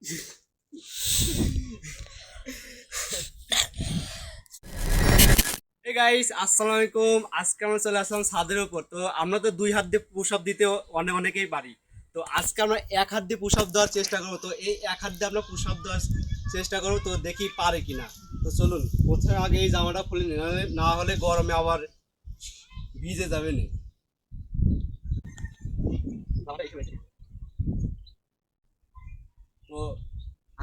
এই গাইস আসসালামু আলাইকুম। আজকে আমরা চলে আসলাম ছাদের উপর। তো আমরা তো দুই হাত দিয়ে পুশ আপ দিতে অনেকেই পারি। তো আজকে আমরা এক হাত দিয়ে পুশ আপ দেওয়ার চেষ্টা করবো। তো এই এক হাত দিয়ে আমরা পুশ আপ দেওয়ার চেষ্টা করবো, তো দেখি পারে কিনা। তো চলুন, প্রথমে আগে এই জামাটা খুলে নিই, না হলে গরমে আবার ভিজে যাবে না। তো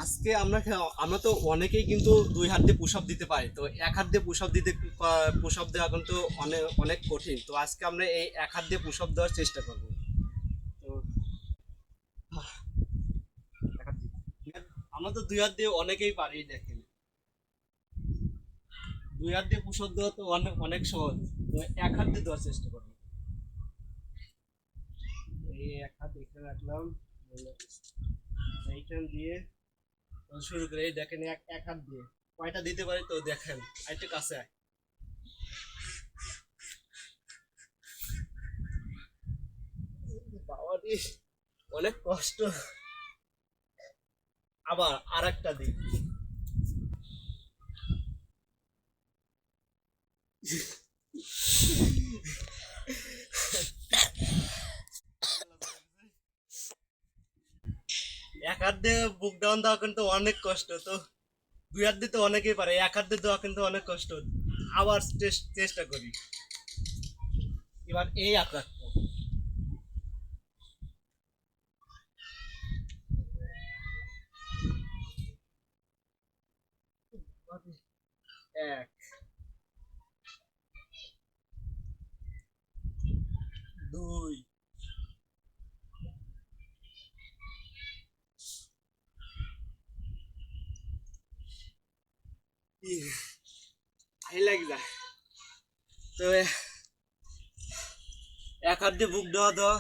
আজকে আমরা তো অনেকেই কিন্তু দুই হাত দিয়ে পুশ আপ দিতে পারি। তো এক হাত দিয়ে পুশ আপ দেওয়া কিন্তু অনেক অনেক কঠিন। তো আজকে আমরা এই এক হাত দিয়ে পুশ আপ দেওয়ার চেষ্টা করবো। তো এক হাত দিয়ে- আমরা তো দুই হাত দিয়ে অনেকেই পারি, দেখেন। দুই হাত দিয়ে পুশ আপ দেওয়া তো অনেক অনেক সহজ। তো এক হাত দিয়ে দেওয়ার চেষ্টা করবো। এই এক হাত এখানে রাখলাম, এইখান দিয়ে শুরু করে এই দেখেন এক এক হাত দিয়ে কয়টা দিতে পারি। তো দেখেন আরেকটু কাছে আয়। বাবারে, অনেক কষ্ট। আবার আর একটা দিক। এক হাত দিয়ে বুক ডাউন দেওয়া কিন্তু অনেক কষ্ট। তো দুই হাত দিয়ে তো অনেকেই পারে, এক হাত দিয়ে দেওয়া কিন্তু অনেক কষ্ট। আবার চেষ্টা করি। এবার এই হাত রাখবো। এক, দুই, তিন। ভাই লাগে যায়। তো এক হাত দিয়ে বুক দেওয়া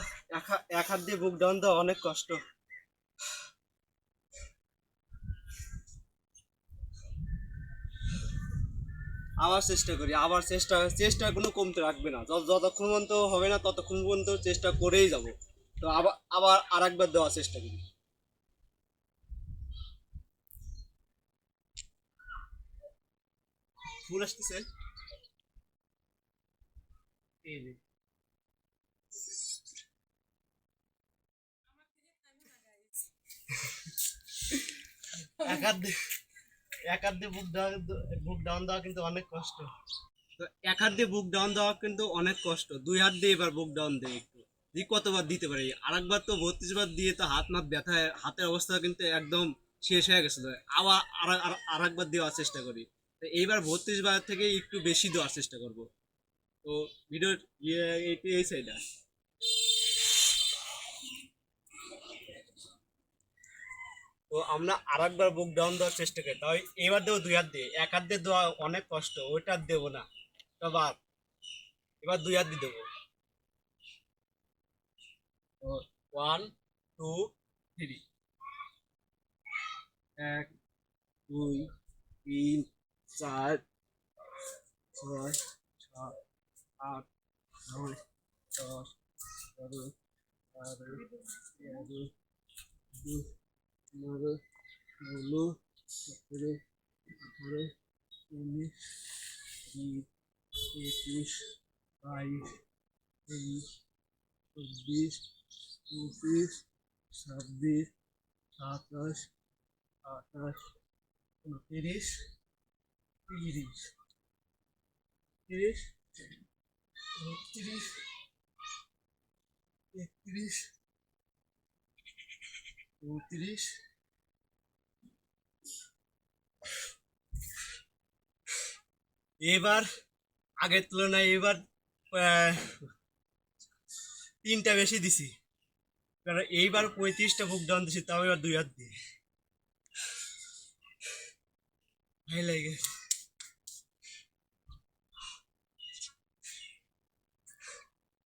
এক হাত দিয়ে বুক ডাউন দেওয়া অনেক কষ্ট। আবার চেষ্টা করি, আবার চেষ্টা কোনো কমতে রাখবে না। যতক্ষণ পর্যন্ত হবে না ততক্ষণ পর্যন্ত চেষ্টা করেই যাব। তো আবার আবার আর একবার দেওয়ার চেষ্টা করি। ফুল আসতেছে। এই যে এক হাত দিয়ে এক হাত দিয়ে বুক ডাউন দেওয়া কিন্তু অনেক কষ্ট। তো এক হাত দিয়ে বুক ডাউন দেওয়া কিন্তু অনেক কষ্ট। দুই হাত দিয়ে এবার বুক ডাউন দেয় একটু। দিয়ে কতবার দিতে পারি? আরেকবার তো 32 বার দিয়ে তো হাত মাত ব্যথায় হাতের অবস্থা কিন্তু একদম শেষ হয়ে গেছিল। আবার আর একবার দেওয়ার চেষ্টা করি। তো এইবার 32 বার থেকে একটু বেশি দেওয়ার চেষ্টা করব। তো ভিডিওর এই সাইডটা। তো আমরা আর একবার বুক ডাউন দেওয়ার চেষ্টা করি। তাই এবার দেবো দুই হাত দিয়ে। এক হাত দিয়ে দেওয়া অনেক কষ্ট, ওইটা আর দেবো না। এবার এবার দুই হাত দিয়ে দেবো। তো ওয়ান, টু, থ্রি। এক, দুই, তিন, চার, ছয়, সাত, আট, নয়, দশ, 11, 12, 13, 14, 15, 16, 17, 18, 19, 20, 21, 22, 23, 24, 25, 26, 27, 28, 29, 30, 30, 32, 33, 34। এবার আগের তুলনায় এবার আহ, 3টা বেশি দিছি। কারণ এইবার 35টা বুক ডাউন দিছি, তাও এবার দুই হাত দিয়ে। ভাই লাগে।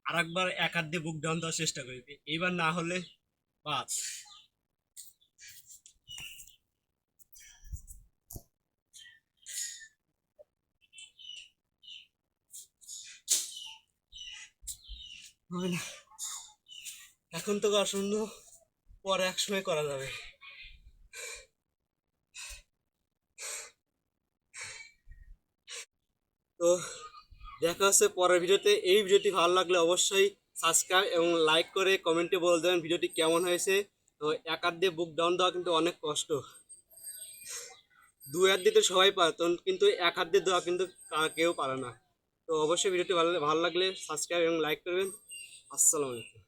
আর একবার এক হাত দিয়ে বুক ডাউন দেওয়ার চেষ্টা করি। এইবার না হলে বাদ। হবে না, এখন তো আসন্ন, পরে এক সময় করা যাবে। তো দেখা হচ্ছে পরের ভিডিওতে। এই ভিডিওটি ভালো লাগলে অবশ্যই সাবস্ক্রাইব এবং লাইক করে কমেন্টে বলে দেবেন ভিডিওটি কেমন হয়েছে। তো এক হাত দিয়ে বুক ডাউন দেওয়া কিন্তু অনেক কষ্ট। দুই হাত দিয়ে তো সবাই পারে, তো কিন্তু এক হাত দিয়ে দেওয়া কিন্তু কেউ পারে না। তো অবশ্যই ভিডিওটি ভালো ভালো লাগলে সাবস্ক্রাইব এবং লাইক করবেন। আসসালামু আলাইকুম।